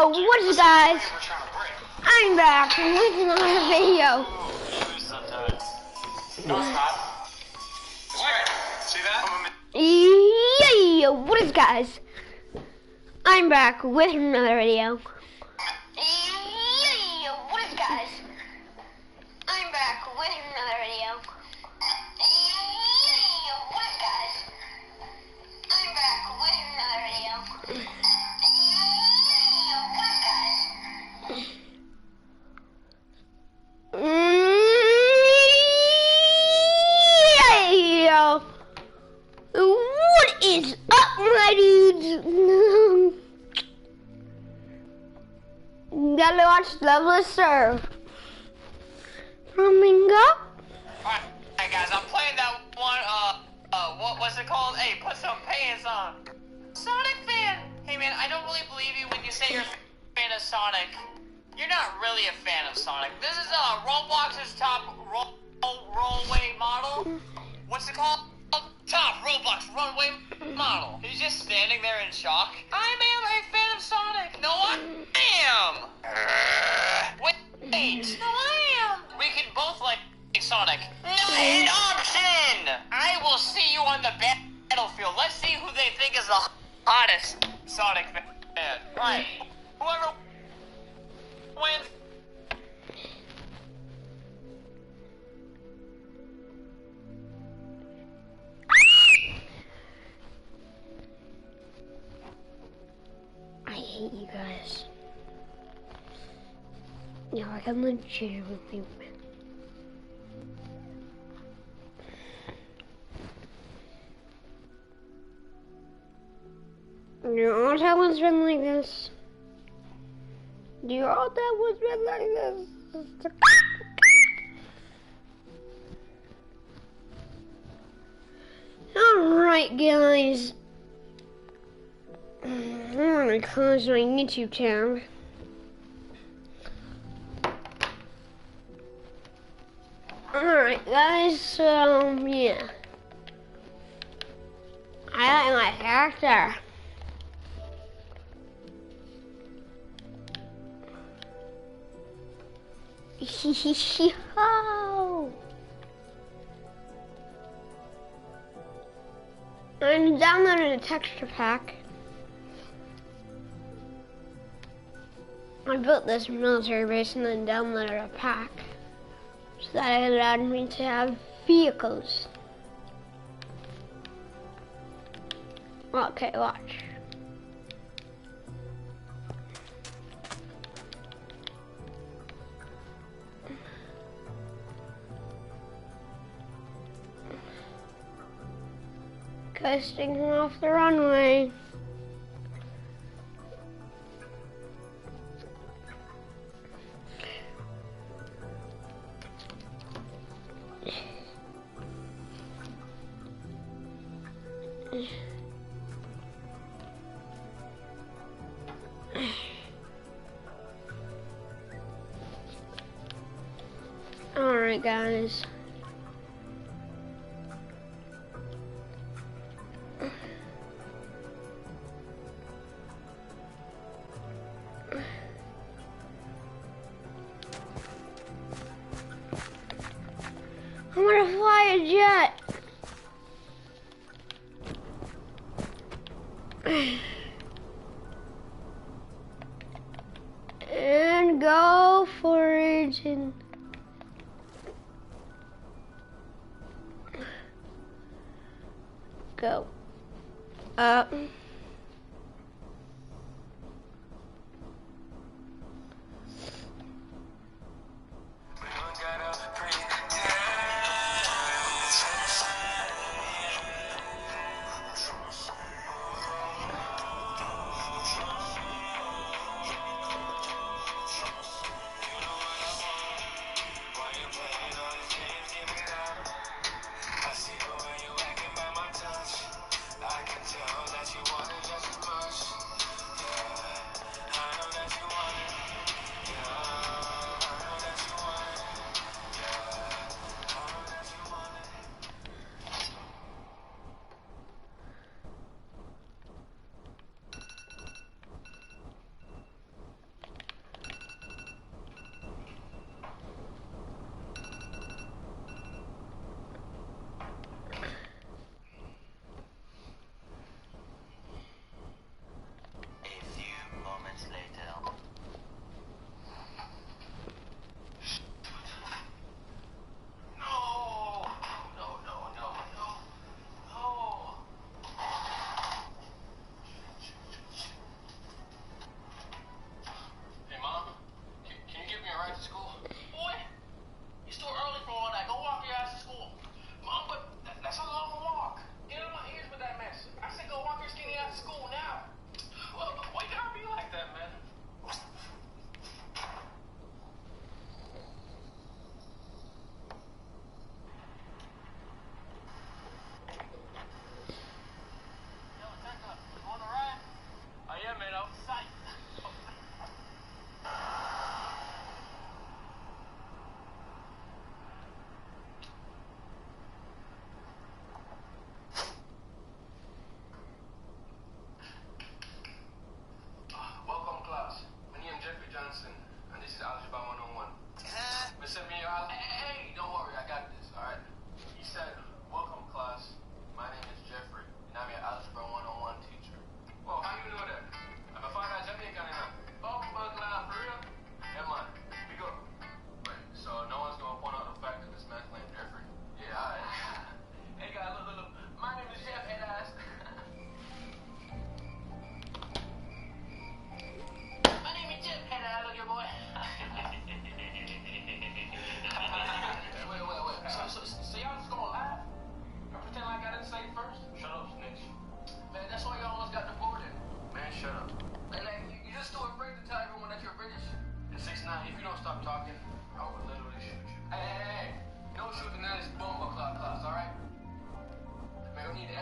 What's up, guys? I'm back with another video. Yeah, what is, guys? I'm back with another video. Yeah, what is, guys? I'm back with another video. Yeah, what is, guys? I'm back with another video. What is up, my dudes? Gotta watch Loveless Serve. Flamingo? Alright, guys, I'm playing that one, what's it called? Hey, put some pants on. Sonic fan! Hey man, I don't really believe you when you say you're a fan of Sonic. You're not really a fan of Sonic. This is, Roblox's top rollaway model. What's it called? Top Roblox runway model. He's just standing there in shock. I am a fan of Sonic. No, I am. Wait. No, I am. We can both like Sonic. No hit option. I will see you on the battlefield. Let's see who they think is the hottest Sonic fan. Right. Whoever wins. I hate you guys. You're like a legitimately win. You all that one's been like this. You all that one's been like this. Alright, guys. I'm gonna close my YouTube tab. Alright, guys, so yeah. I like my character. I downloaded a texture pack. I built this military base and then downloaded a pack so that it allowed me to have vehicles. Okay, watch. Coasting off the runway. Alright, guys. I'm gonna fly a jet. And go for it and go up. I can tell that you want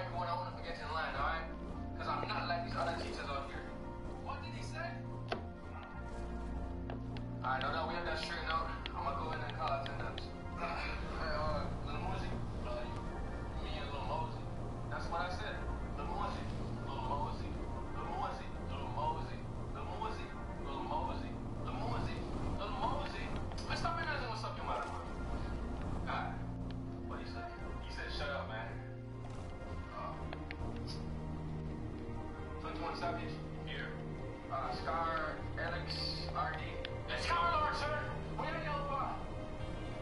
everyone, I want to get in line, alright? Because I'm not like these other teachers out here. What did he say? Alright, now that we have that straightened out, I'm gonna go in and call attendance. Hey, Little Mosey. Me and Little Mosey. That's what I said. Little Mosey. Little Mosey. Little Mosey. Little Mosey. Little Mosey. Little Mosey. Little Mosey. Little Mosey. Man, stop analyzing what's up your mother, man. Alright. What do you say? He said, shut up, man. 21 Savage. Here. Scar, Alex, RD. It's Scar Lord, sir. Where the yellow bar?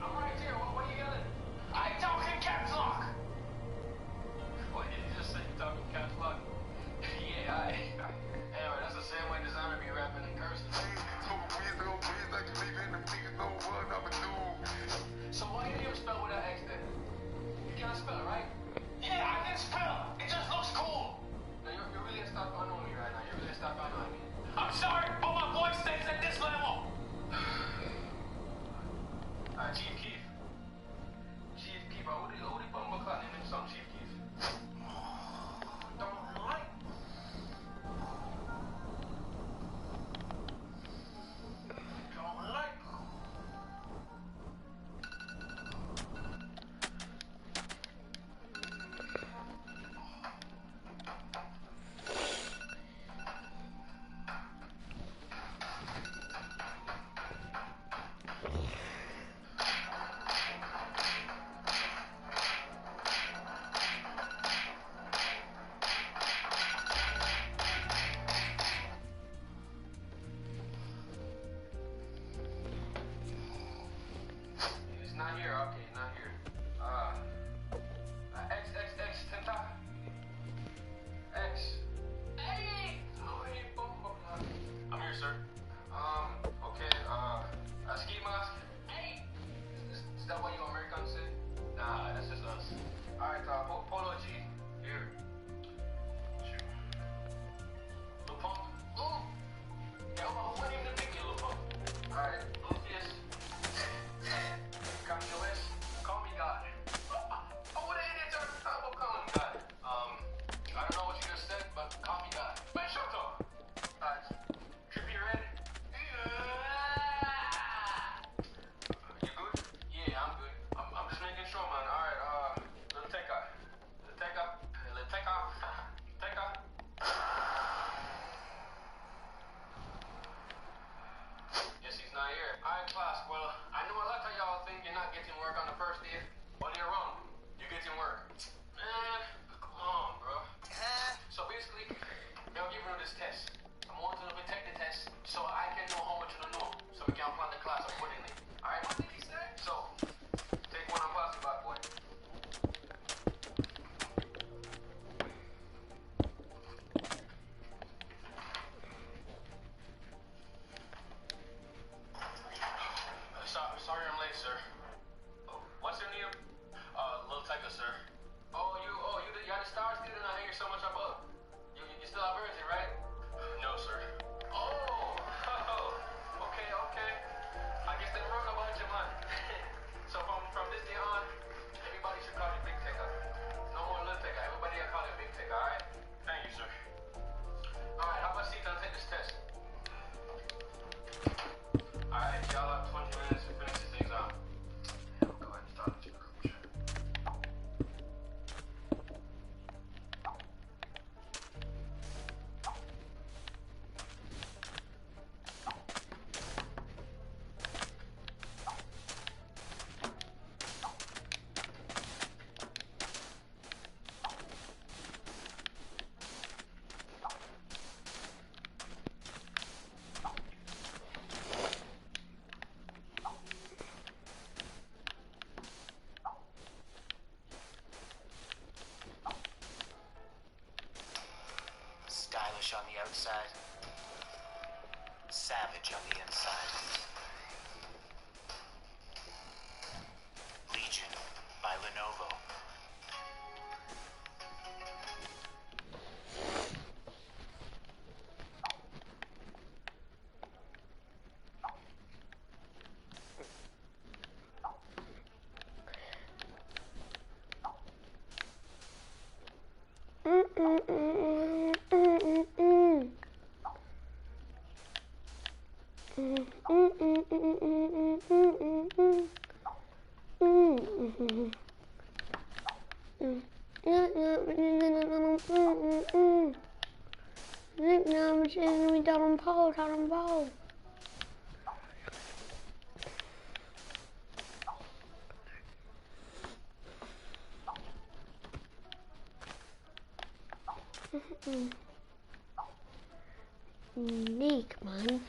I'm right here. What are you yelling? I talk in caps lock. What did you just say? You talk in caps lock? Yeah, anyway, that's the same way designer be rapping in cursive. So why you even spell with an X then? You can't spell, right? Yeah, I can spell. It just looks cool. No, you're really a stop on me right now. You're really a stop on me. I'm sorry, but my voice stays at this level. Chief Keef. Chief Keef, who the bumble clock name in some Chief Keef? Don't like. Don't like. Not here, okay, not here. X, Tenta. X. Hey! Oh, hey, I'm here, sir. Okay, Ski Mask. Hey! Is that what you Americans say? Nah, that's just us. Alright, Polo G. Here. Shoot. Lil Pump. Ooh! Yeah, what name the big Lil Pump? Alright, Lucius. Kanye West, call me God. Oh, what the idiots are talking about calling me God? I don't know what you just said, but call me God. Man, shut up. Trippy Red. You good? Yeah, I'm good. I'm just making sure, man. Alright, Little Teka. Yes, he's not here. Alright, class. Well, I know a lot of y'all think you're not getting work on the first day. Well, you're wrong. You're getting work. Man, come on, bro. So basically, they're giving you this test. I want you to take the test so I can know how much you know, so we can plan the class accordingly. Alright? What did he say? So, take one and pass it back, boy. Sorry I'm late, sir. What's your name? Lil Teka, sir. You're the star student I hear so much about. You still have Virgin, right? No, sir. Oh, okay. I guess they wrong about you, man. So from this day on, everybody should call you Big Teka. No more Lil Teka. Everybody will call you Big Teka, alright? Thank you, sir. Alright, have a seat and take this test. Alright, y'all have 20 minutes to finish this exam. Yeah, we'll go ahead and start with your group chat. Stylish on the outside, savage on the inside. Legion by Lenovo. Unique, man.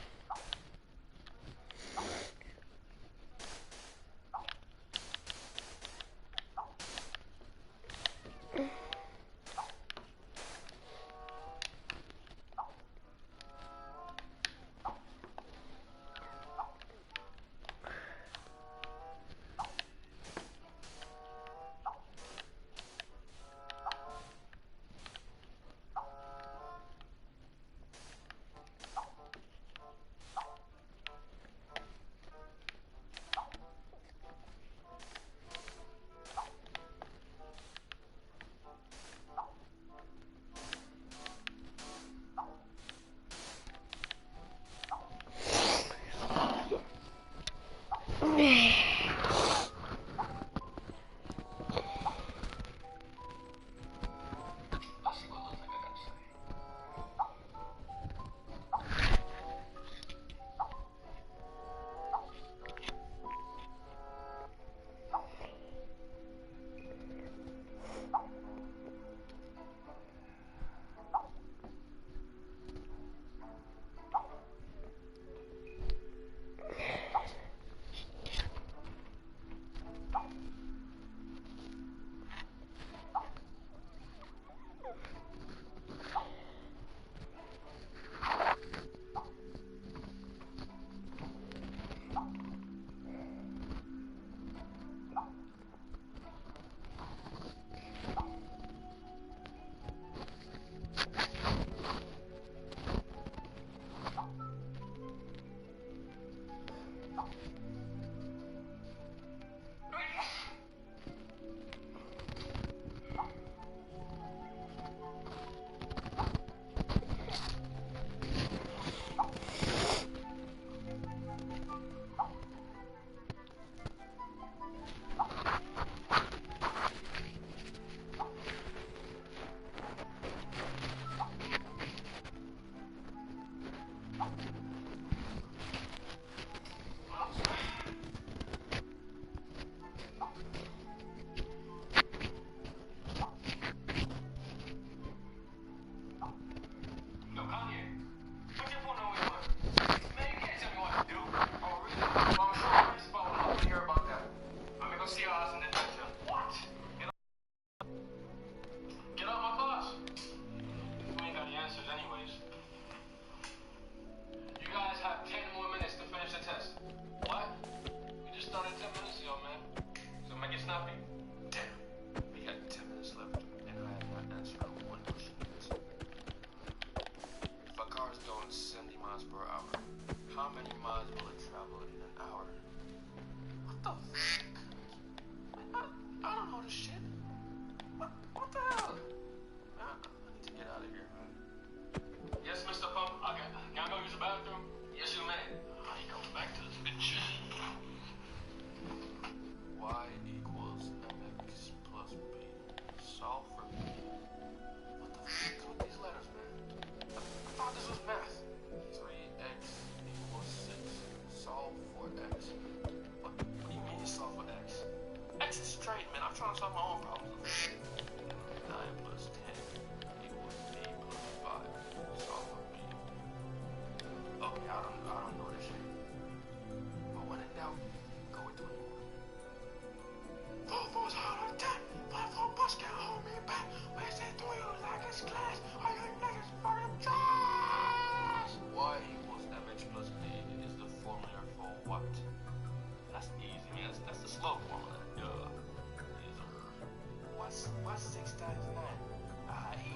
What's 6 times 9?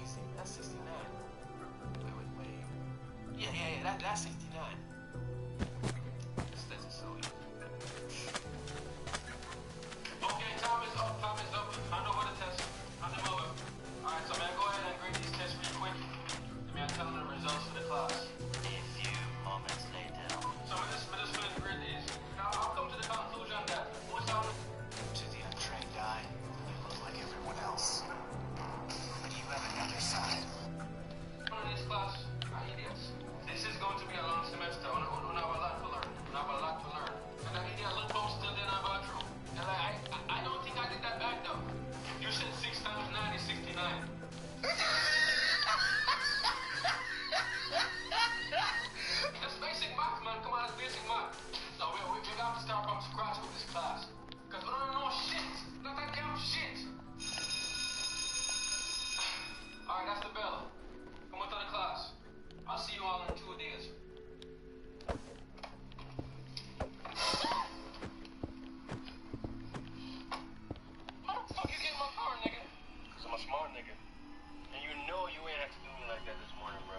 Easy. That's 69. Wait. Yeah, that's 69. This is so easy. Okay, time is up. I know what the test. How's it moving? Alright, so man, go ahead and pass the bell. Come on to the class. I'll see you all in 2 days. How the fuck you get in my car, nigga? Cause I'm a smart nigga. And you know you ain't have to do me like that this morning, bro.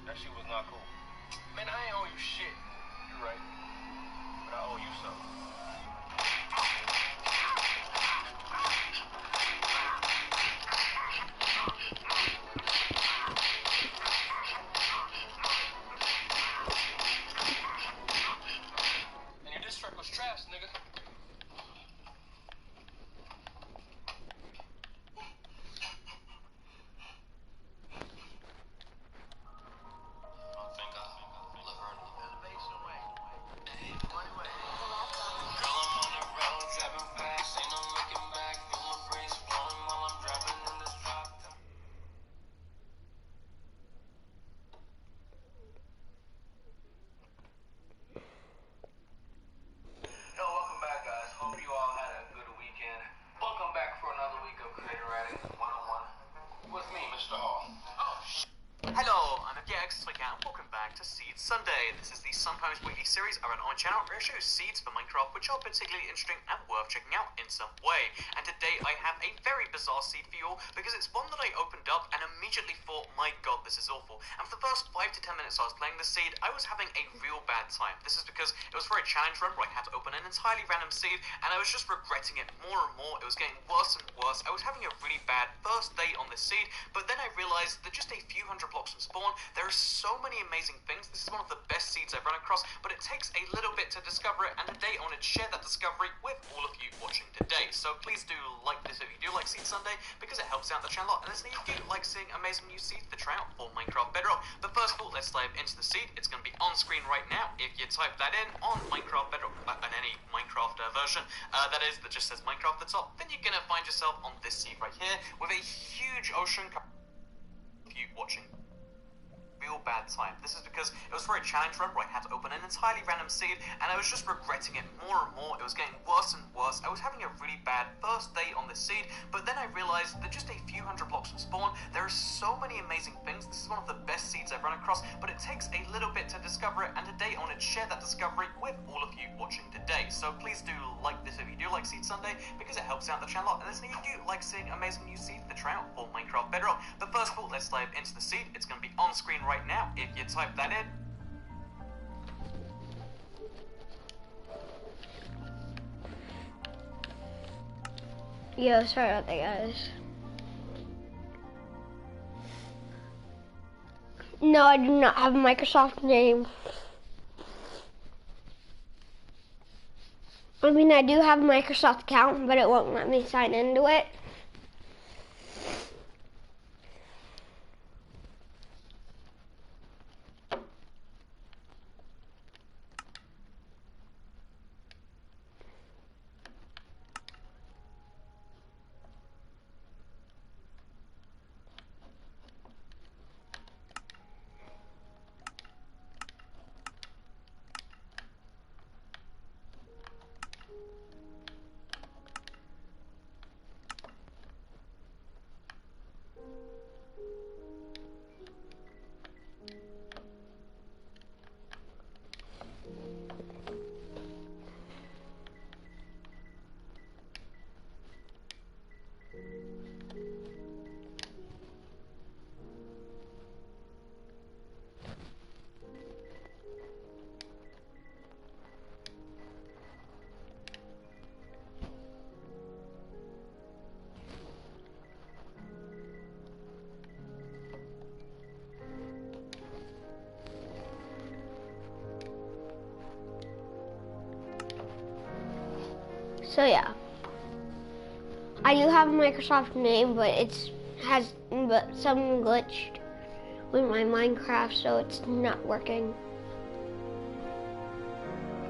That shit was not cool. Man, I ain't owe you shit. You're right. But I owe you something. And your diss track was trash, nigga. Hello, I'm FGX, and welcome back to Seeds Sunday. This is the Sometimes Weekly series around on my channel where I show seeds for Minecraft which are particularly interesting and worth checking out in some way. And today I have a very bizarre seed for you all because it's one that I opened up and immediately thought, my god, this is awful. And for the first 5 to 10 minutes I was playing this seed, I was having a real bad time. This is because it was for a challenge run where I had to open an entirely random seed and I was just regretting it more and more. It was getting worse and worse. I was having a really bad first day on this seed, but then I realized that just a few hundred blocks from spawn, there are so many amazing things. This is one of the best seeds I've run across, but it takes a little bit to discover it, and today I want to share that discovery with all of you watching today. So please do like this if you do like Seed Sunday, because it helps out the channel a lot, and if you do like seeing amazing new seeds that try out for Minecraft Bedrock. But first of all, let's dive into the seed. It's going to be on screen right now. If you type that in on Minecraft Bedrock, and any Minecraft version, that just says Minecraft at the top, then you're going to find yourself on this seed right here, with a huge ocean. If you watching real bad time. This is because it was for a challenge run where I had to open an entirely random seed and I was just regretting it more and more. It was getting worse and worse. I was having a really bad first day on this seed, but then I realized that just a few hundred blocks from spawn, there are so many amazing things. This is one of the best seeds I've run across, but it takes a little bit to discover it, and today I want to share that discovery with all of you watching today. So please do like this if you do like Seed Sunday, because it helps out the channel a lot, and if you do like seeing amazing new seeds that try out for Minecraft Bedrock. But first of all, let's dive into the seed. It's going to be on screen right now. If you type that in, Yo, sorry about that, guys. No, I do not have a Microsoft name. I mean, I do have a Microsoft account, but it won't let me sign into it. So yeah, I do have a Microsoft name, but something glitched with my Minecraft, so it's not working.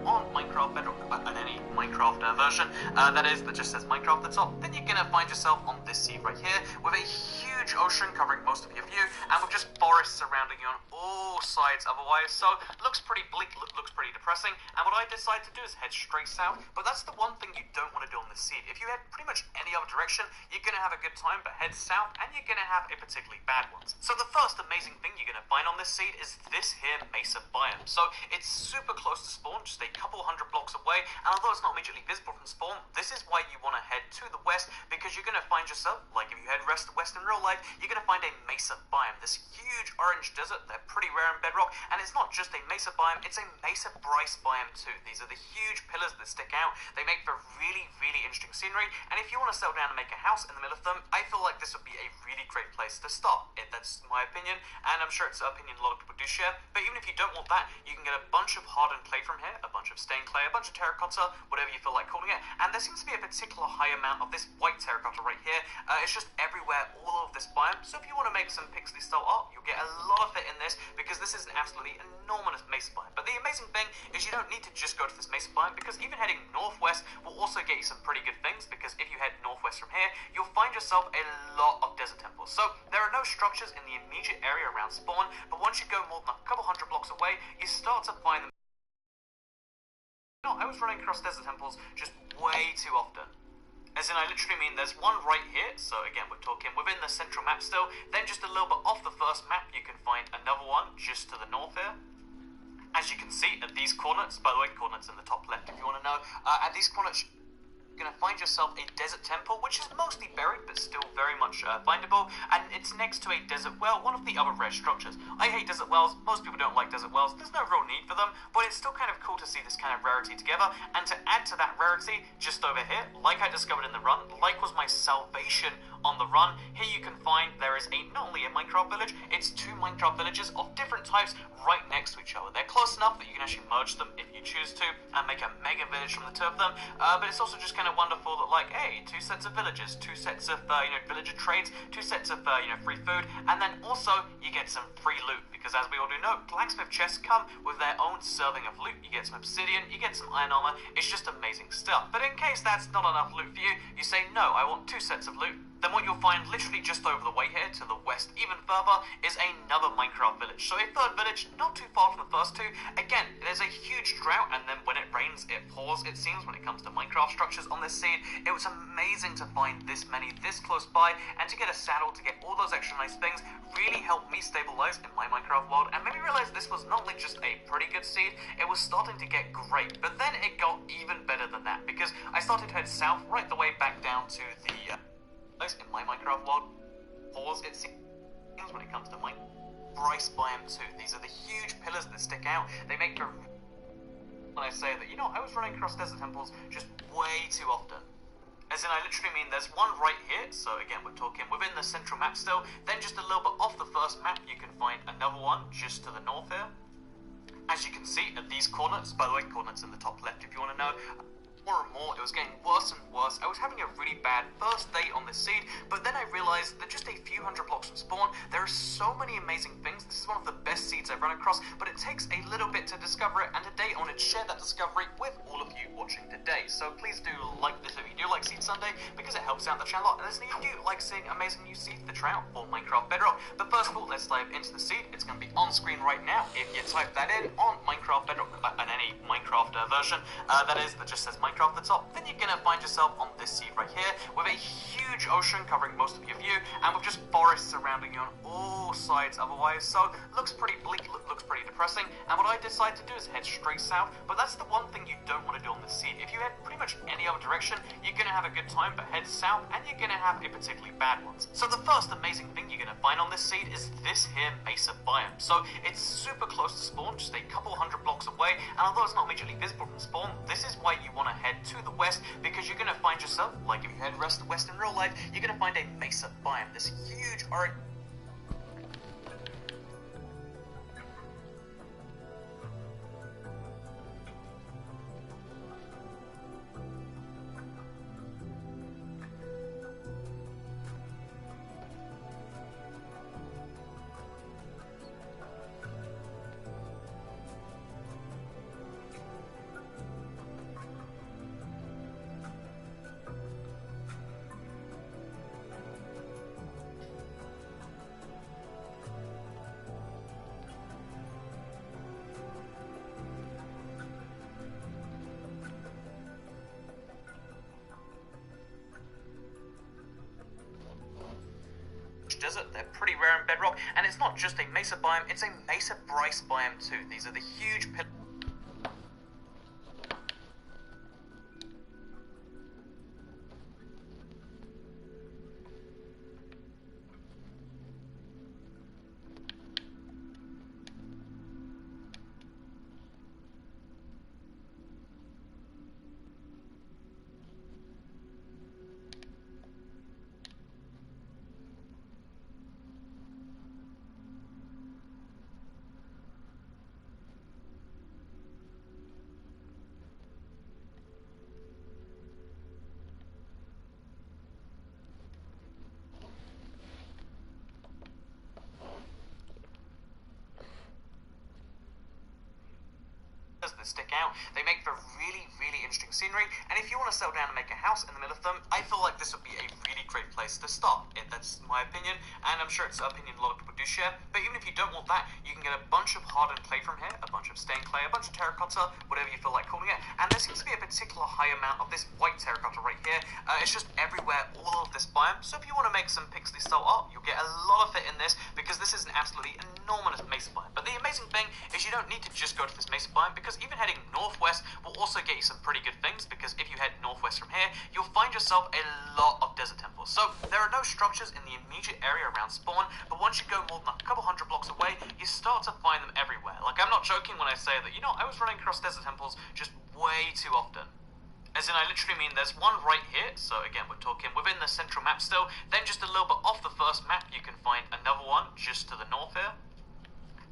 On Minecraft Bedrock, and any Minecraft version, that just says Minecraft at the top, then you're going to find yourself on this seed right here, with a huge ocean covering most of your view, and with just forests surrounding you on all sides otherwise, so looks pretty bleak, looks pretty depressing, and what I decided to do is head straight south, but that's the one thing you don't want to do on this seed. If you head pretty much any other direction, you're going to have a good time, but head south, and you're going to have a particularly bad one. So the first amazing thing you're going to find on this seed is this here mesa biome. So it's super close to spawn, just a couple hundred blocks away, and although it's not immediately visible from spawn, this is why you want to head to the west, because you're going to find yourself, like if you head west in real life, you're going to find a mesa biome, this huge orange desert. They're pretty rare in bedrock, and it's not just a mesa biome, it's a mesa bryce biome too. These are the huge pillars that stick out. They make for really interesting scenery, and if you want to settle down and make a house in the middle of them, I feel like this would be a really great place to start. That's my opinion, and I'm sure it's an opinion a lot of people do share, but even if you don't want that, you can get a bunch of hardened clay from here, a bunch of stained clay, a bunch of terracotta, whatever you feel like calling it, and there seems to be a particular high amount of this white terracotta right here. It's just everywhere, all of this biome, so if you want to make some pixely style art, you'll get a lot of it in this, because this is an absolutely enormous mesa biome. But the amazing thing is you don't need to just go to this mesa biome, because even heading northwest will also get you some pretty good things, because if you head northwest from here, you'll find yourself a lot of desert temples. So there are no structures in the immediate area around spawn, but once you go more than a couple hundred blocks away, you start to find them. No, I was running across desert temples just way too often. As in, I literally mean there's one right here, so again, we're talking within the central map still, then just a little bit off the first map, you can find another one just to the north here. As you can see at these coordinates, by the way, coordinates in the top left if you want to know, at these coordinates, you're going to find yourself a desert temple, which is mostly buried, but still very much findable, and it's next to a desert well, one of the other rare structures. I hate desert wells, most people don't like desert wells, there's no real need for them, but it's still kind of cool to see this kind of rarity together, and to add to that rarity, just over here, like I discovered in the run, like was my salvation on the run, here you can find there is not only a Minecraft village, it's two Minecraft villages of different types right next to each other. They're close enough that you can actually merge them if you choose to, and make a mega village from the two of them, but it's also just kind of wonderful that, like, hey, two sets of villages, two sets of, villager trades, two sets of, free food, and then also you get some free loot, because as we all do know, blacksmith chests come with their own serving of loot. You get some obsidian, you get some iron armor, it's just amazing stuff. But in case that's not enough loot for you, you say, no, I want two sets of loot. Then what you'll find literally just over the way here, to the west even further, is another Minecraft village. So a third village, not too far from the first two. Again, there's a huge drought, and then when it rains, it pours, it seems, when it comes to Minecraft structures on this seed. It was amazing to find this many this close by, and to get a saddle, to get all those extra nice things, really helped me stabilize in my Minecraft world, and made me realize this was not only just a pretty good seed, it was starting to get great. But then it got even better than that, because I started to head south right the way back down to the in my Minecraft world, pause, it seems, when it comes to my Bryce biome too. These are the huge pillars that stick out. They make for, when I say that, I was running across desert temples just way too often. As in, I literally mean there's one right here, so again, we're talking within the central map still, then just a little bit off the first map, you can find another one just to the north here. As you can see at these coordinates, by the way, coordinates in the top left if you want to know, more and more, it was getting worse and worse. I was having a really bad first day on this seed, but then I realized that just a few hundred blocks from spawn, there are so many amazing things. This is one of the best seeds I've run across, but it takes a little bit to discover it, and today I want to share that discovery with all of you watching today. So please do like this if you do like Seed Sunday, because it helps out the channel, and if you do like seeing amazing new seeds that try out for Minecraft Bedrock. But first of all, let's dive into the seed. It's going to be on screen right now. If you type that in on Minecraft Bedrock, and any Minecraft version, that just says Minecraft at the top, then you're going to find yourself on this seed right here, with a huge ocean covering most of your view, and with just forests surrounding you on all sides otherwise, so looks pretty bleak, looks pretty depressing, and what I decided to do is head straight south, but that's the one thing you don't want to do on this seed. If you head pretty much any other direction, you're going to have a good time, but head south, and you're going to have a particularly bad one. So the first amazing thing you're going to find on this seed is this here mesa biome. So it's super close to spawn, just a couple hundred blocks away, and although it's not immediately visible from spawn, this is why you want to head to the west, because you're going to find yourself, like if you head west in real life, you're going to find a mesa biome, this huge orange. Bush Desert. They're pretty rare in Bedrock, and it's not just a mesa biome, it's a mesa bryce biome too. These are the huge pillars. That stick out. They make for really, really interesting scenery, and if you want to settle down and make a house in the middle of them, I feel like this would be a really great place to start. That's my opinion, and I'm sure it's an opinion a lot of people do share, but even if you don't want that, you can get a bunch of hardened clay from here, a bunch of stained clay, a bunch of terracotta, whatever you feel like calling it, and there seems to be a particular high amount of this white terracotta right here. It's just everywhere, all of this biome, so if you want to make some pixely style art, you'll get a lot of it in this, because this is an absolutely enormous mesa biome. But the amazing thing is you don't need to just go to this mesa biome, because even heading northwest will also get you some pretty good things, because if you head northwest from here, you'll find yourself a lot of desert temples. So there are no structures in the immediate area around spawn, but once you go more than a couple hundred blocks away, you start to find them everywhere. Like, I'm not joking when I say that, I was running across desert temples just way too often. As in, I literally mean there's one right here, so again, we're talking within the central map still, then just a little bit off the first map, you can find another one just to the north here.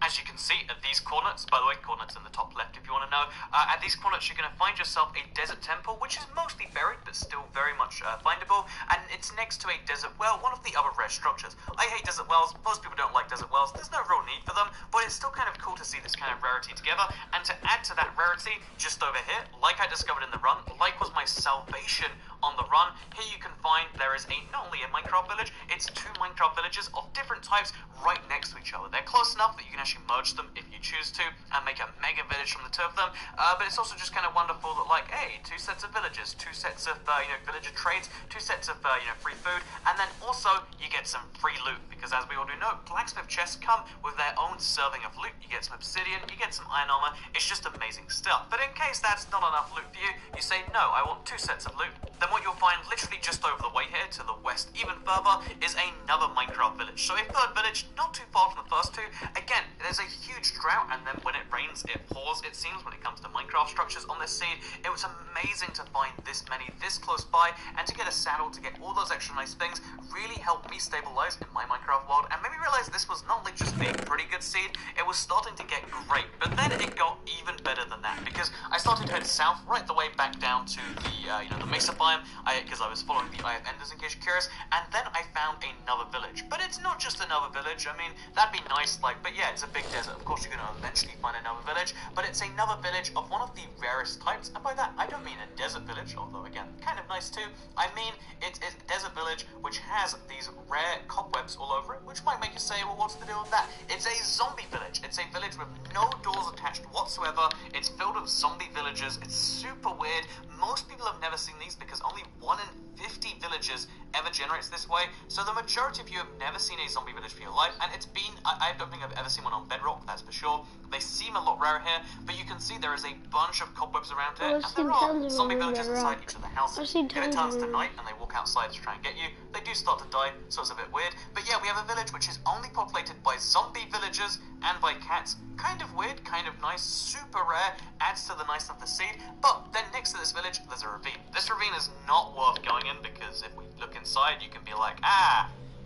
As you can see at these coordinates, by the way, coordinates in the top left if you want to know, at these coordinates you're going to find yourself a desert temple, which is mostly buried, but still very much findable, and it's next to a desert well, one of the other rare structures. I hate desert wells, most people don't like desert wells, there's no real need for them, but it's still kind of cool to see this kind of rarity together, and to add to that rarity, just over here, like I discovered in the run, like was my salvation on the run, here you can find there is not only a Minecraft village, it's two Minecraft villages of different types right next to each other. They're close enough that you can actually merge them if you choose to and make a mega village from the two of them, but it's also just kind of wonderful that, like, hey, two sets of villages, two sets of villager trades, two sets of free food, and then also you get some free loot, because as we all do know, blacksmith chests come with their own serving of loot. You get some obsidian, you get some iron armor, it's just amazing stuff. But in case that's not enough loot for you, you say, no, I want two sets of loot, then what you'll find literally just over the way here to the west even further is another Minecraft village. So a third village, not too far from the first two. Again, there's a huge drought, and then when it rains it pours, it seems, when it comes to Minecraft structures on this seed. It was amazing to find this many this close by, and to get a saddle, to get all those extra nice things, really helped me stabilize in my Minecraft world, and made me realize this was not only just a pretty good seed, it was starting to get great. But then it got even better than that, because I started to head south right the way back down to the the mesa biome, because I was following the Eye of Enders, in case you're curious, and then I found another village. But it's not just another village, I mean, that'd be nice, like, but yeah, it's a big desert. Of course you're going to eventually find another village, but it's another village of one of the rarest types, and by that I don't mean a desert village, although again, kind of nice too. I mean, it is a desert village which has these rare cobwebs all over it, which might make you say, well, what's the deal with that? It's a zombie village. It's a village with no doors attached whatsoever. It's filled with zombie villagers. It's super weird. Most people have never seen these, because only 1 in 50 villages ever generates this way, so the majority of you have never seen a zombie village for your life, and it's been, I don't think I've ever seen one on Bedrock, that's for sure. They seem a lot rarer here, but you can see there is a bunch of cobwebs around here, and there are zombie villagers inside each of the houses. If it turns to night and they walk outside to try and get you, they do start to die, so it's a bit weird. But yeah, we have a village which is only populated by zombie villagers and by cats. Kind of weird, kind of nice, super rare, adds to the niceness of the seed. But then next to this village, there's a ravine. This ravine is not worth going in, because if we look inside, you can be like,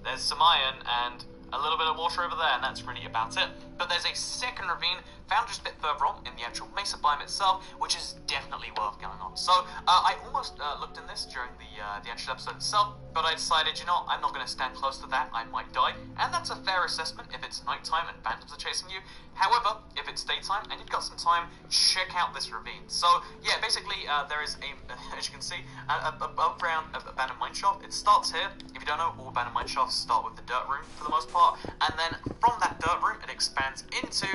there's some iron and a little bit of water over there, and that's really about it. But there's a second ravine found just a bit further on in the actual mesa biome itself, which is definitely worth going on. So I almost looked in this during the actual episode itself, but I decided, I'm not going to stand close to that, I might die, and that's a fair assessment if it's nighttime and phantoms are chasing you. However, if it's daytime and you've got some time, check out this ravine. So yeah, basically there is as you can see, above ground abandoned mineshaft. It starts here. If you don't know, all abandoned mineshafts start with the dirt room for the most part, and then from that dirt room it expands into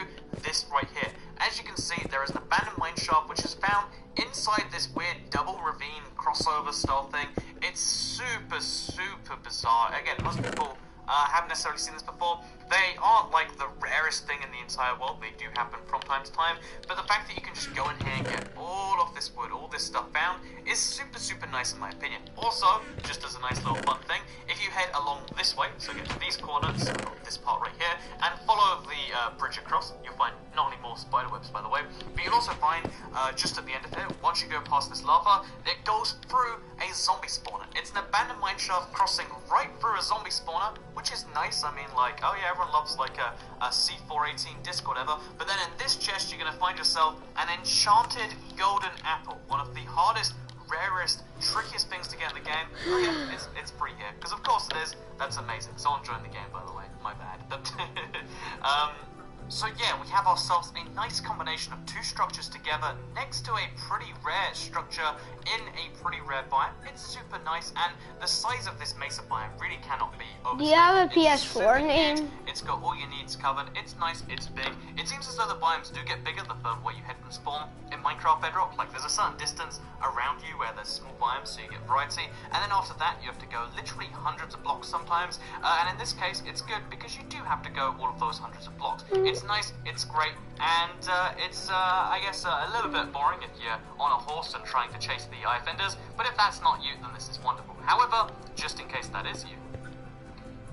this right here. As you can see, there is an abandoned mineshaft which is found inside this weird double ravine crossover style thing. It's super bizarre. Again, most people haven't necessarily seen this before, they aren't like the rarest thing in the entire world. They do happen from time to time, but the fact that you can just go in here and get all of this wood, all this stuff found, is super, super nice in my opinion. Also, just as a nice little fun thing, if you head along this way, so get to these coordinates, this part right here, and follow the bridge across, you'll find not only more spider webs, by the way, but you'll also find, just at the end of it, once you go past this lava, it goes through a zombie spawner. It's an abandoned mineshaft crossing right through a zombie spawner, which is nice. I mean, like, oh yeah, everyone loves like a C418 disc or whatever, but then in this chest you're going to find yourself an enchanted golden apple, one of the hardest, rarest, trickiest things to get in the game. Oh yeah, it's free here, because of course it is. That's amazing. Someone joined the game, by the way, my bad. So yeah, we have ourselves a nice combination of two structures together next to a pretty rare structure in a pretty rare biome. It's super nice, and the size of this mesa biome really cannot be overstated. Do you have a It's PS4 super name? huge. It's got all your needs covered. It's nice, it's big. It seems as though the biomes do get bigger the further away you head from spawn. In Minecraft Bedrock, like there's a certain distance around you where there's small biomes, so you get variety, and then after that you have to go literally hundreds of blocks sometimes, and in this case it's good because you do have to go all of those hundreds of blocks. It's nice, it's great, and it's I guess a little bit boring if you're on a horse and trying to chase the eye offenders, but if that's not you, then this is wonderful. However, just in case that is you,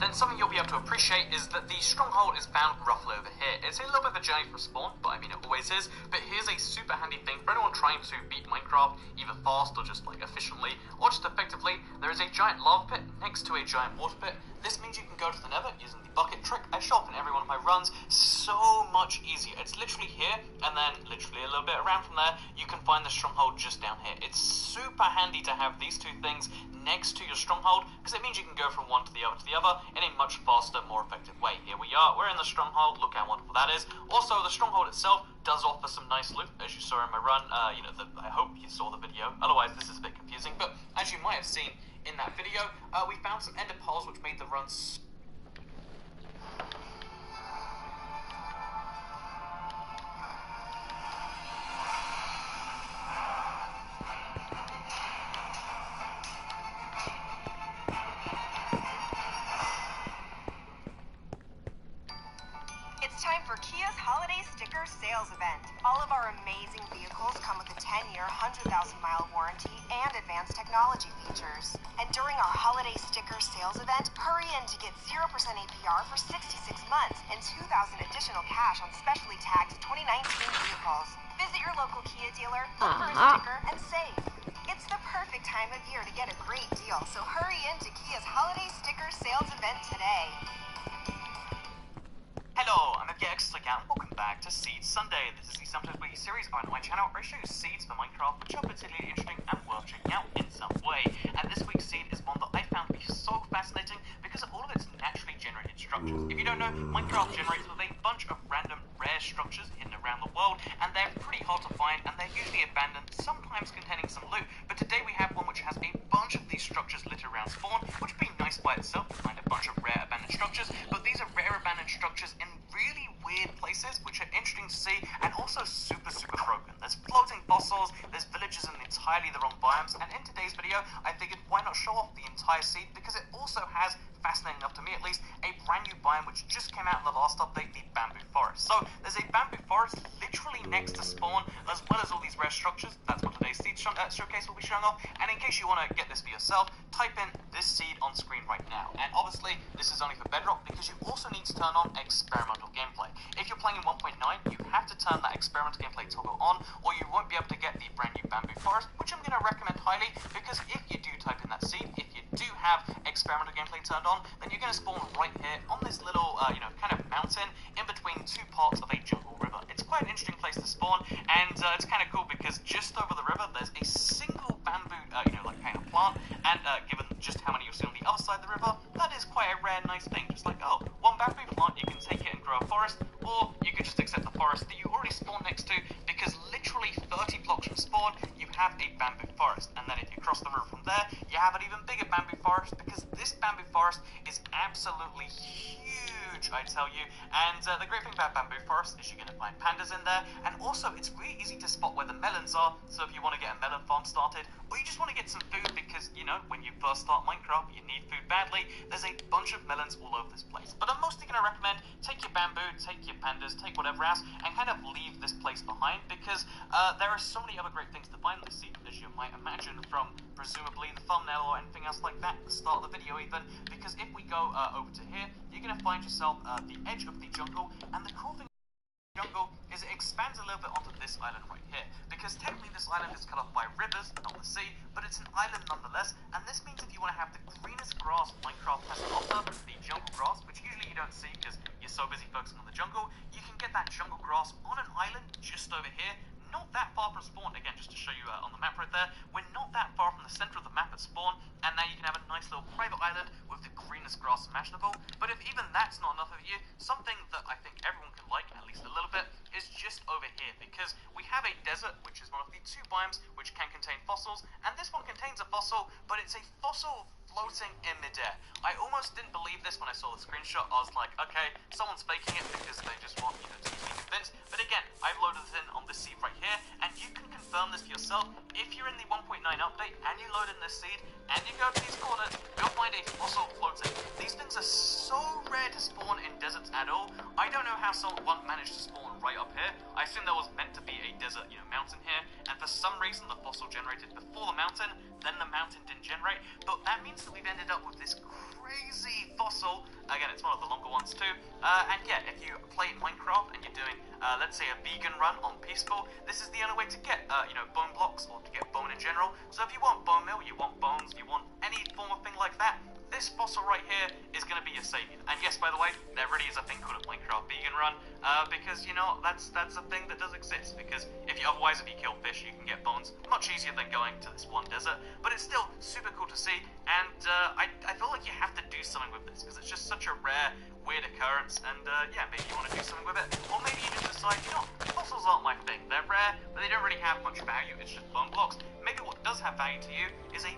then something you'll be able to appreciate is that the stronghold is found roughly over here. It's a little bit of a journey from spawn, but I mean it always is, but here's a super handy thing for anyone trying to beat Minecraft, either fast or just like efficiently, or just effectively. There is a giant lava pit next to a giant water pit. This means you can go to the nether using the bucket trick. I show up in every one of my runs so much easier. It's literally here, and then literally a little bit around from there, you can find the stronghold just down here. It's super handy to have these two things next to your stronghold, because it means you can go from one to the other in a much faster, more effective way. Here we are, we're in the stronghold, look how wonderful that is. Also, the stronghold itself does offer some nice loot, as you saw in my run. I hope you saw the video, otherwise this is a bit confusing, but as you might have seen in that video, we found some ender pearls which made the run time for Kia's Holiday Sticker Sales Event. All of our amazing vehicles come with a 10-year, 100,000-mile warranty and advanced technology features. And during our Holiday Sticker Sales Event, hurry in to get 0% APR for 66 months and $2,000 additional cash on specially tagged 2019 vehicles. Visit your local Kia dealer, look for a sticker, and save. It's the perfect time of year to get a great deal, so hurry in to Kia's Holiday Sticker Sales Event today. Hello, I'm FGX again. Welcome back to Seeds Sunday. This is the Sometimes Weekly series on my channel where I show you seeds for Minecraft which are particularly interesting and worth checking out in some way. And this week's seed is one that I found to be so fascinating because of all of its naturally generated structures. If you don't know, Minecraft generates with a bunch of random rare structures hidden around the world, and they're pretty hard to find, and they're usually abandoned, sometimes containing some loot. But today we have one which has a bunch of these structures littered around spawn, which would be nice by itself to find a bunch of rare abandoned structures, but these are rare abandoned structures in really weird places, which are interesting to see, and also super, super broken. There's floating fossils, there's villages in entirely the wrong biomes, and in today's video, I figured why not show off the entire seed, because it also has, fascinating enough to me at least, a brand new biome which just came out in the last update, the Bamboo Forest. So, there's a Bamboo Forest literally next to spawn, as well as all these rare structures. That's what today's seed showcase will be showing off, and in case you want to get this for yourself, type in this seed on screen right now. And obviously, this is only for Bedrock, because you also need to turn on experimental gameplay. If you're playing in 1.9, you have to turn that experimental gameplay toggle on, or you won't be able to get the brand new Bamboo Forest, which I'm going to recommend highly, because if you do type in that seed, if you do have experimental gameplay turned on, then you're going to spawn right here on this little, kind of mountain in between two parts of a jungle river. It's quite an interesting place to spawn, and it's kind of cool because just over the river, there's a single bamboo, kind of plant, and given just how many you'll see on the other side of the river, that is quite a rare, nice thing. Just like, oh, one bamboo plant, you can take it and grow a forest, or you could just accept the forest that you already spawned next to, because literally 30 blocks from spawn, you have a bamboo forest. And then if you cross the river from there, you have an even bigger bamboo forest, because this bamboo forest is absolutely huge, I tell you. And the great thing about bamboo forest is you're going to find pandas in there, and also it's really easy to spot where the melons are, so if you want to get a melon farm started, or you just want to get some food because, you know, when you first start Minecraft, you need food badly. There's a bunch of melons all over this place. But I'm mostly going to recommend take your bamboo, take your pandas, take whatever else, and kind of leave this place behind because there are so many other great things to find in the seed, as you might imagine from presumably the thumbnail or anything else like that, the start of the video even, because if we go over to here, you're going to find yourself the edge of the jungle, and the cool thing jungle is it expands a little bit onto this island right here, because technically this island is cut off by rivers, not the sea, but it's an island nonetheless, and this means if you want to have the greenest grass Minecraft has to offer, the jungle grass, which usually you don't see because you're so busy focusing on the jungle, you can get that jungle grass on an island just over here, not that far from spawn. Again, just to show you on the map right there, we're not that far from the center of the map at spawn, and now you can have a nice little private island with the greenest grass imaginable. But if even that's not enough of you, something that I think everyone can like, at least a little bit, is just over here, because we have a desert, which is one of the 2 biomes which can contain fossils, and this one contains a fossil, but it's a fossil floating in midair. I almost didn't believe this when I saw the screenshot. I was like, okay, someone's faking it because they just want, you know, to be convinced. But again, I've loaded it in on this seed right here, and you can confirm this for yourself. If you're in the 1.9 update and you load in this seed and you go to these corners, you'll find a fossil floating. These things are so rare to spawn in deserts at all. I don't know how someone managed to spawn right up here. I assume there was meant to be a desert, you know, mountain here, and for some reason the fossil generated before the mountain, then the mountain didn't generate, but that means that we've ended up with this crazy fossil. Again, it's one of the longer ones too, and yeah, if you play Minecraft and you're doing, let's say a vegan run on Peaceful, this is the only way to get, you know, bone blocks, or to get bone in general. So if you want bone meal, you want bones, you want any form of thing like that, this fossil right here is going to be your savior. And yes, by the way, there really is a thing called a Minecraft vegan run, because, you know, that's a thing that does exist, because if you kill fish, you can get bones much easier than going to this one desert, but it's still super cool to see, and I feel like you have to do something with this, because it's just such a rare, weird occurrence, and yeah, maybe you want to do something with it, or maybe you just decide, you know, fossils aren't my thing, they're rare, but they don't really have much value, it's just bone blocks. Maybe what does have value to you is a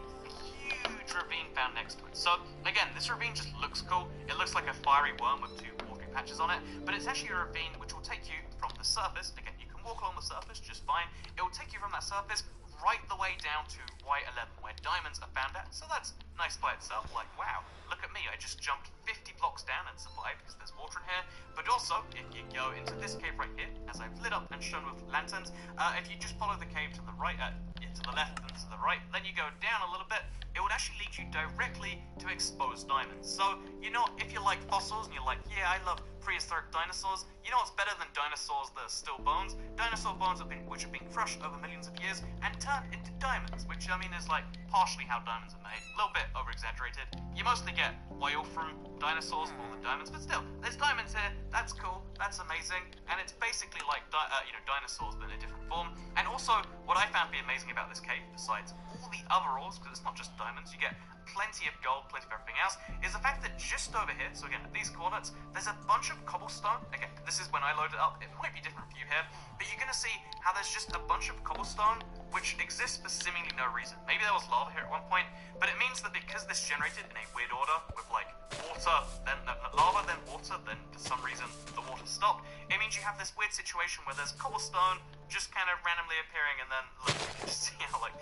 huge ravine found next to it. So again, this ravine just looks cool. It looks like a fiery worm with 2 watery patches on it, but it's actually a ravine which will take you from the surface. Again, you can walk along the surface just fine. It will take you from that surface right the way down to Y11, where diamonds are found at. So that's nice by itself. Like, wow, look at me, I just jumped 50 blocks down and survived because there's water in here. But also, if you go into this cave right here, as I've lit up and shown with lanterns, if you just follow the cave to the right, to the left and to the right, then you go down a little bit, it would actually lead you directly to exposed diamonds. So, you know, if you like fossils and you're like, yeah, I love prehistoric dinosaurs, you know what's better than dinosaurs that are still bones? Dinosaur bones which have been crushed over millions of years and turned into diamonds, which, I mean, is like partially how diamonds are made. A little bit over-exaggerated. You mostly get oil from dinosaurs more than diamonds, but still, there's diamonds here. That's cool. That's amazing. And it's basically like, you know, dinosaurs but in a different form. And also, what I found to be amazing about this cave, besides all the other ores, because it's not just diamonds, you get plenty of gold, plenty of everything else, is the fact that just over here, so again, at these coordinates, there's a bunch of cobblestone. Again, this is when I load it up. It might be different for you here, but you're going to see how there's just a bunch of cobblestone which exists for seemingly no reason. Maybe there was lava here at one point, but it means that because this generated in a weird order with like water, then lava, then water, then for some reason the water stopped, it means you have this weird situation where there's cobblestone just kind of randomly appearing, and then look, you can just see how like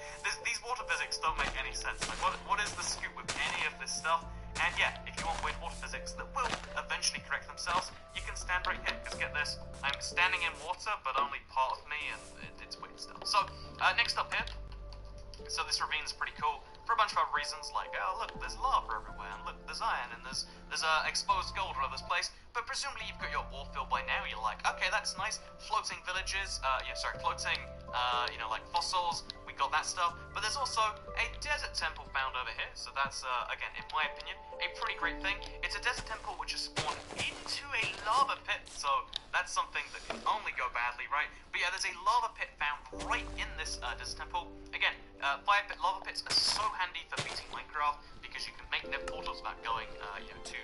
these water physics don't make any sense. Like what is the scoop with any of this stuff? And yeah, if you want weird water physics that will eventually correct themselves, you can stand right here, because get this, I'm standing in water, but only part of me, and it's weird stuff. So, next up here, so this ravine is pretty cool for a bunch of other reasons, like, oh look, there's lava everywhere, and look, there's iron, and there's exposed gold all over this place, but presumably you've got your ore fill by now, you're like, okay, that's nice, floating villages, floating, you know, like fossils, we got that stuff, but there's also a desert temple found over here, so that's, again, in my opinion, a pretty great thing. It's a desert temple which is spawned into a lava pit, so that's something that can only go badly, right? But yeah, there's a lava pit found right in this desert temple. Again, lava pits are so handy for beating Minecraft, because you can make their portals without going, you know, to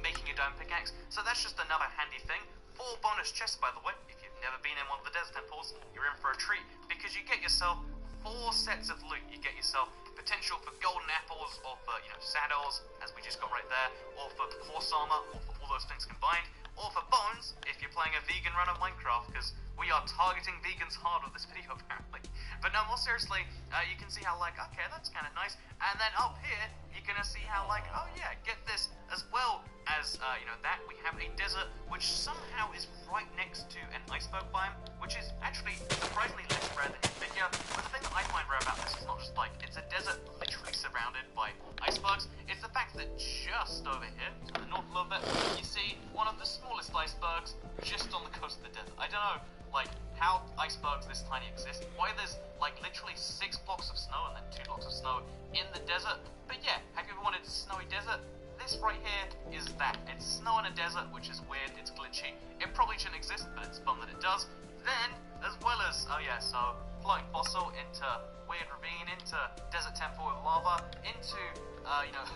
making a diamond pickaxe, so that's just another handy thing. 4 bonus chests, by the way. If you've never been in one of the desert temples, you're in for a treat, because you get yourself 4 sets of loot. You get yourself potential for golden apples, or for, you know, saddles, as we just got right there, or for horse armor, or for all those things combined, or for bones, if you're playing a vegan run of Minecraft, because We are targeting vegans hard with this video, apparently. But no, more seriously, you can see how, like, okay, that's kind of nice. And then up here, you're gonna see how, like, oh yeah, get this, as well as, you know, that, we have a desert, which somehow is right next to an iceberg biome, which is actually surprisingly less rare than you think. But the thing that I find rare about this is not just, like, it's a desert literally surrounded by icebergs, it's the fact that just over here, to the north a little bit, you see one of the smallest icebergs just on the coast of the desert. I don't know, like, how icebergs this tiny exist, why there's, like, literally 6 blocks of snow and then 2 blocks of snow in the desert. But yeah, have you ever wanted a snowy desert? This right here is that. It's snow in a desert, which is weird, it's glitchy. It probably shouldn't exist, but it's fun that it does. Then, as well as, oh yeah, so floating fossil into weird ravine, into desert temple with lava, into, you know,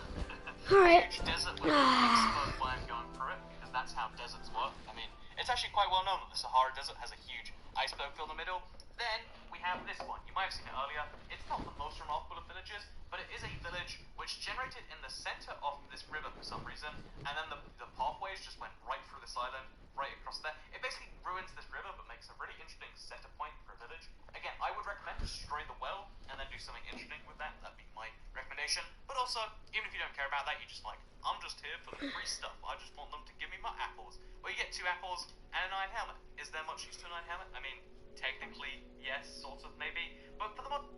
Alright. huge desert with an iceberg biome going through it, because that's how deserts work. I mean, it's actually quite well known that the Sahara Desert has a huge iceberg field in the middle. Then we have this one. You might have seen it earlier. It's not the most remarkable of villages, but it is a village which generated in the center of this river for some reason, and then the pathways just went right through this island, right across there. It basically ruins this river, but makes a really interesting center point for a village. Again, I would recommend destroy the well and then do something interesting with that. That'd be my recommendation. But also, even if you don't care about that, you just like, I'm just here for the free stuff. I just want them to give me my apples. Well, you get 2 apples and an iron helmet. Is there much use to an iron helmet? I mean, technically, yes, sort of, maybe. But for the most...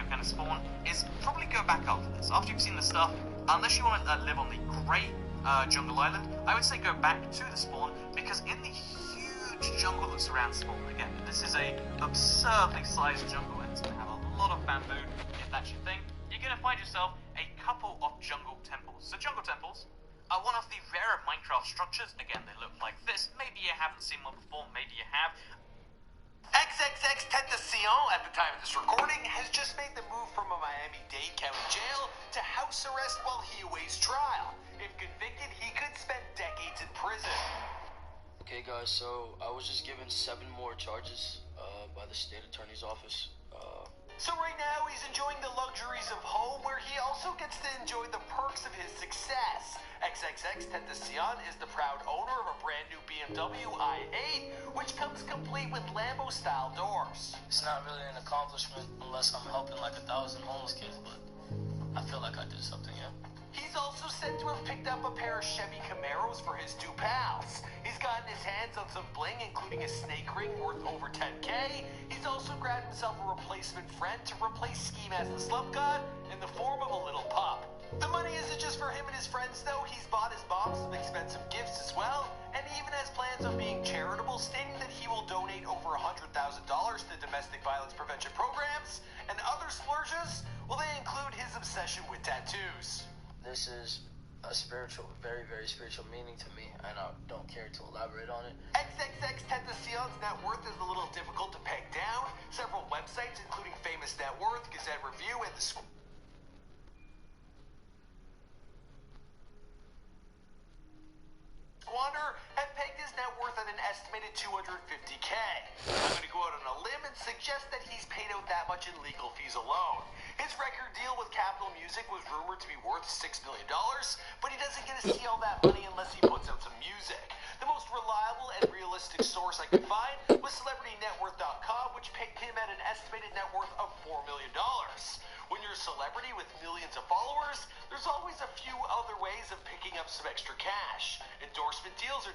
kind of spawn, is probably go back after this. After you've seen the stuff, unless you want to live on the great jungle island, I would say go back to the spawn, because in the huge jungle that surrounds spawn, again, this is a absurdly sized jungle, and it's going to have a lot of bamboo, if that's your thing, you're going to find yourself a couple of jungle temples. So jungle temples are one of the rarer Minecraft structures. Again, they look like this. Maybe you haven't seen one before, maybe you have. XXX Tentacion, at the time of this recording, has just made the move from a Miami-Dade County jail to house arrest while he awaits trial. If convicted, he could spend decades in prison. Okay guys, so I was just given 7 more charges by the state attorney's office. So right now he's enjoying the luxuries of home, where he also gets to enjoy the perks of his success. XXX Tentacion is the proud owner of a brand new BMW i8, which comes complete with Lambo-style doors. It's not really an accomplishment unless I'm helping like 1,000 homeless kids, but I feel like I did something, yeah. He's also said to have picked up a pair of Chevy Camaros for his 2 pals. He's gotten his hands on some bling, including a snake ring worth over 10K. He's also grabbed himself a replacement friend to replace Ski Mask the Slump God in the form of a little pup. The money isn't just for him and his friends, though. He's bought his mom some expensive gifts as well, and he even has plans on being charitable, stating that he will donate over $100,000 to domestic violence prevention programs. And other splurges, well, they include his obsession with tattoos. This is a spiritual, very, very spiritual meaning to me, and I don't care to elaborate on it. XXX Tentacion's net worth is a little difficult to peg down. Several websites, including Famous Net Worth, Gazette Review, and the Squander, have pegged his net worth at an estimated 250K. I'm going to go out on a limb and suggest that he's paid out that much in legal fees alone. His record deal with Capitol Music was rumored to be worth $6 million, but he doesn't get to see all that money unless he puts out some music. The most reliable and realistic source I could find was CelebrityNetWorth.com, which pegged him at an estimated net worth of $4 million. When you're a celebrity with millions of followers, there's always a few other ways of picking up some extra cash. Endorsement deals are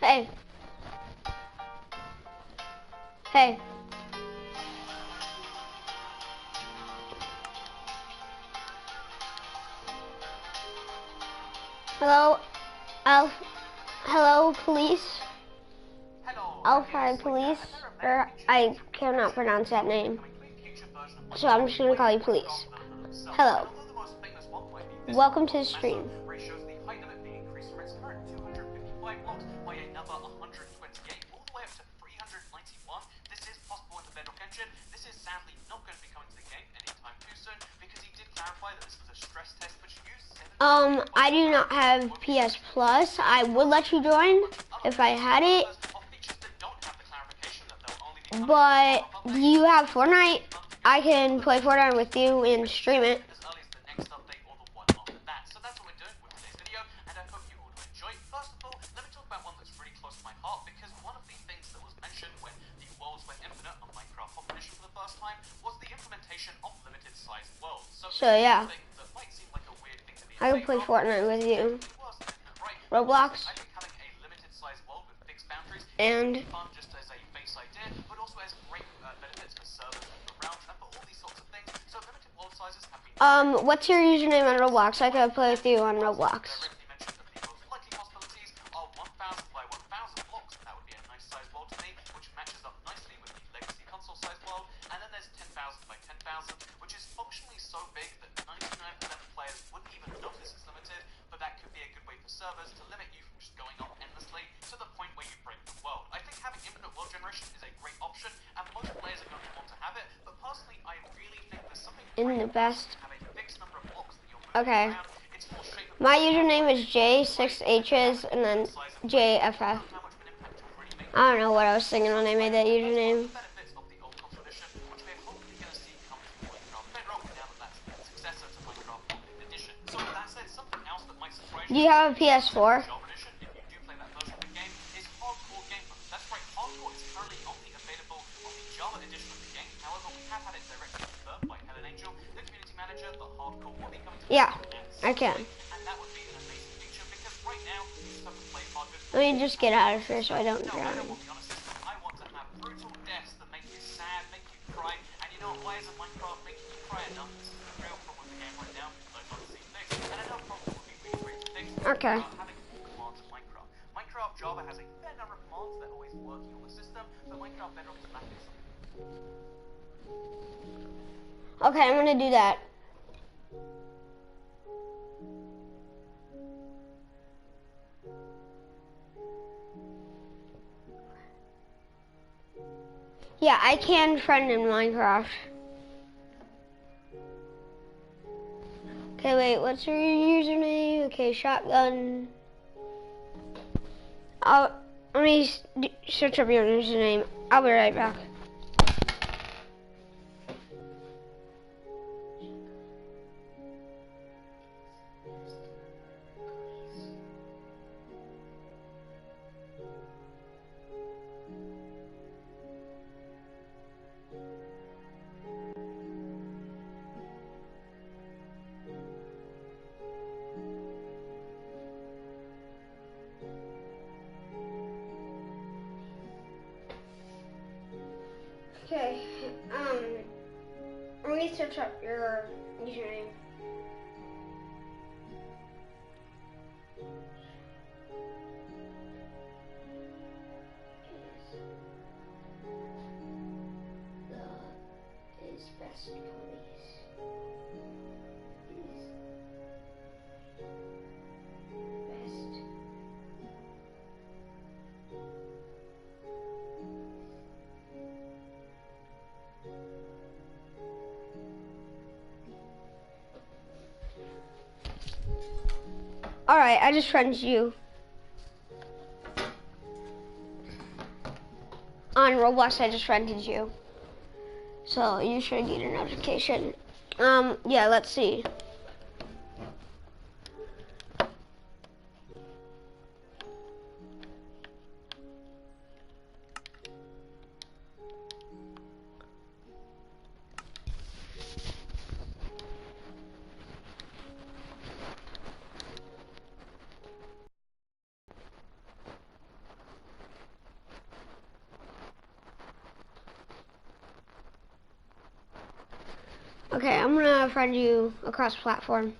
Hey. Hey. Hello, hello, police. Alpha Police, or I cannot pronounce that name, so I'm just gonna call you Police. Hello. Welcome to the stream. I do not have PS Plus. I would let you join if I had it. But do you have Fortnite? I can play Fortnite with you and stream it. So yeah, I can play Fortnite with you. Roblox. And what's your username on Roblox? I can play with you on Roblox. In the best. Okay. My username is J6H's and then JFF. I don't know what I was thinking when I made that username. Do you have a PS4? I can. And that would be an amazing feature because right now you just have to play hard. Let me just get out of here so I don't No, I drown. don't want the honest system. I want to have brutal deaths that make you sad, make you cry, and you know what? Why isn't Minecraft making you cry enough? This is the real problem with the game right now. I'd love to see fixed, and I know problem would be really great to fix. Okay. Having more commands in Minecraft. Minecraft Java has a fair number of commands that are always working on the system, but Minecraft Bedrock is lacking something. Okay, I'm gonna do that. Yeah, I can friend in Minecraft. Okay, wait, what's your username? Okay, shotgun. Let me search up your username. I'll be right back. Okay, let me search up your username. Is best police. Best. Alright, I just friended you. On Roblox, I just friended you. So you should get a notification. Yeah, let's see. Okay, I'm gonna friend you across platform.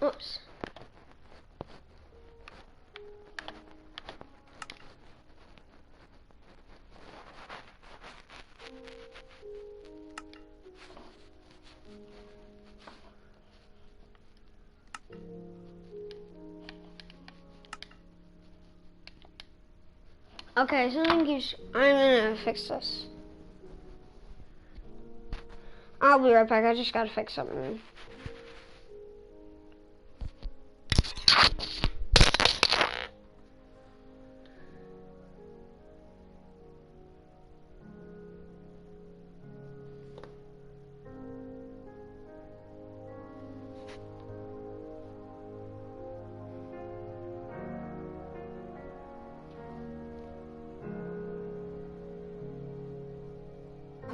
Oops. Okay, something keeps. I'm gonna fix this. I'll be right back. I just gotta fix something.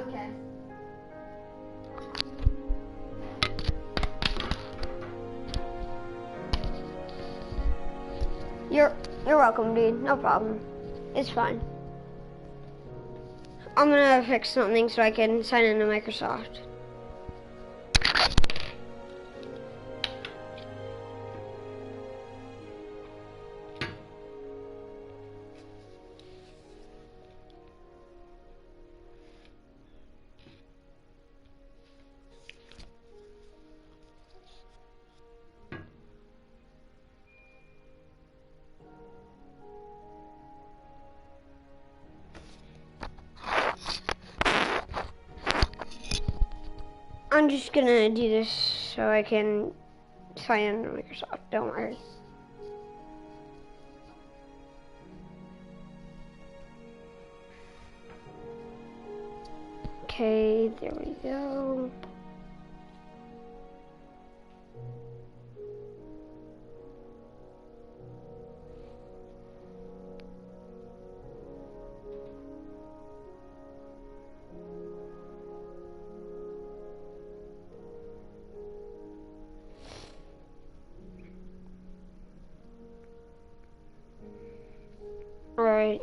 Okay. You're welcome, dude. No problem. It's fine. I'm gonna fix something so I can sign into Microsoft. I'm just gonna do this so I can sign into Microsoft. Don't worry. Okay, there we go. All right.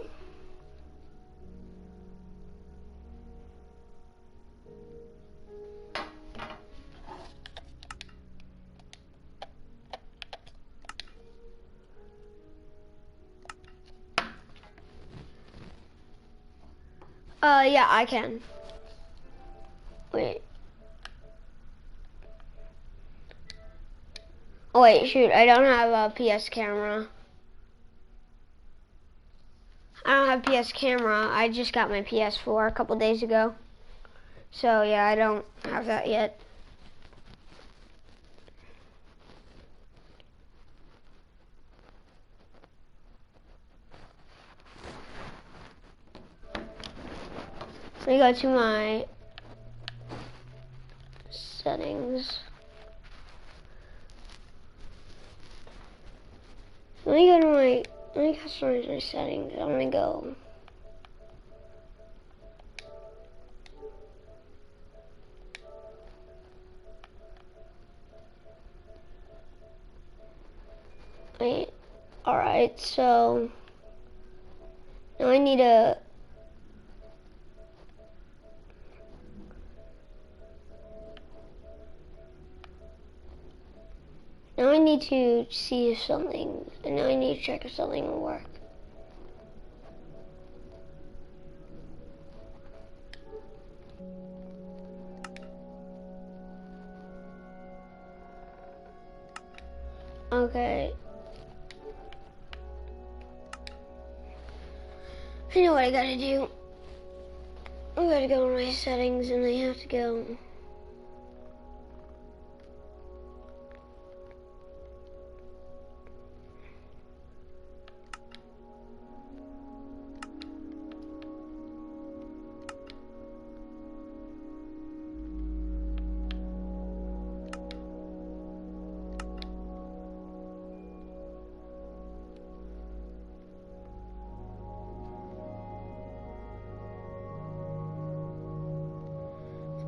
Yeah, I can. Wait. Oh, wait, shoot, I don't have a PS camera. I don't have PS camera. I just got my PS4 a couple days ago. So, yeah, I don't have that yet. Let me go to my settings. Let me customize my settings. I'm gonna go. Wait. Alright, so now I need a Now I need to see if something, and now I need to check if something will work. Okay. I know what I gotta do. I gotta go in my settings and I have to go.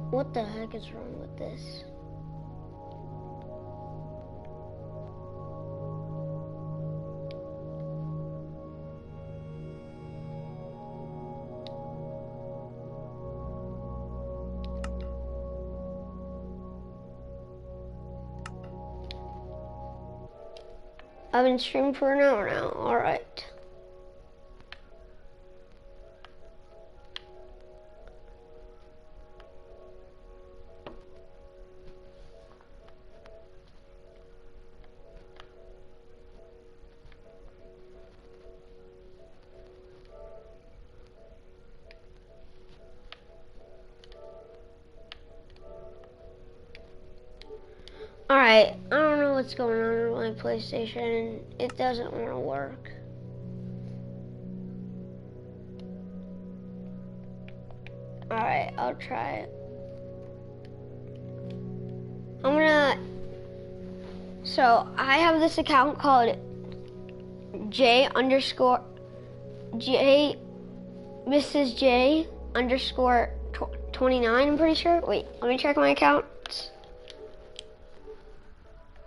What the heck is wrong with this? I've been streaming for an hour now. Alright. Alright, I don't know what's going on with my PlayStation. It doesn't want to work. Alright, I'll try it. So I have this account called Mrs. J underscore 29, I'm pretty sure. Wait, let me check my accounts.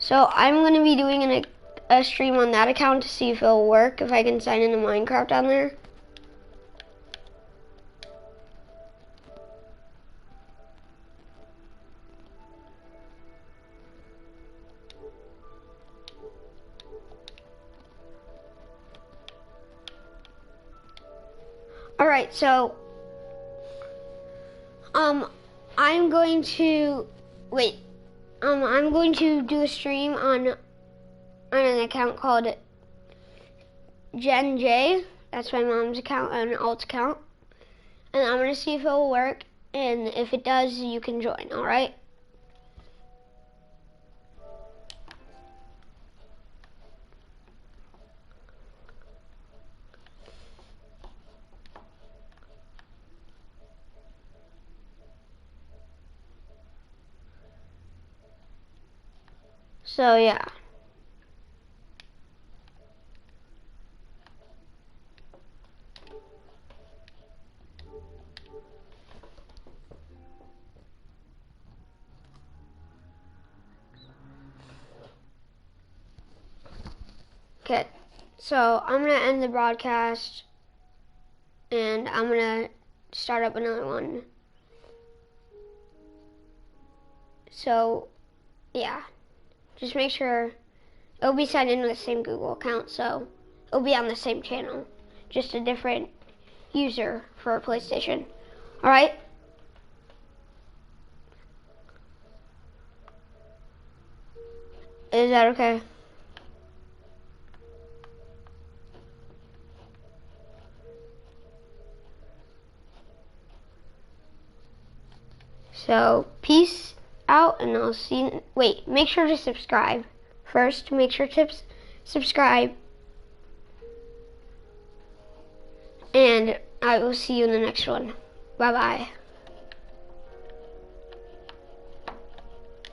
So I'm going to be doing a stream on that account to see if it'll work, if I can sign into Minecraft on there. Alright, so I'm going to do a stream on an account called Jen J. That's my mom's account, an alt account. And I'm gonna see if it will work, and if it does, you can join, alright? So yeah. Okay, so I'm gonna end the broadcast and I'm gonna start up another one. So yeah, just make sure it'll be signed in with the same Google account, so it'll be on the same channel, just a different user for a PlayStation. Alright? Is that okay? So, peace out, and I'll see you. Wait, make sure to subscribe. First, make sure to subscribe. And I will see you in the next one. Bye-bye.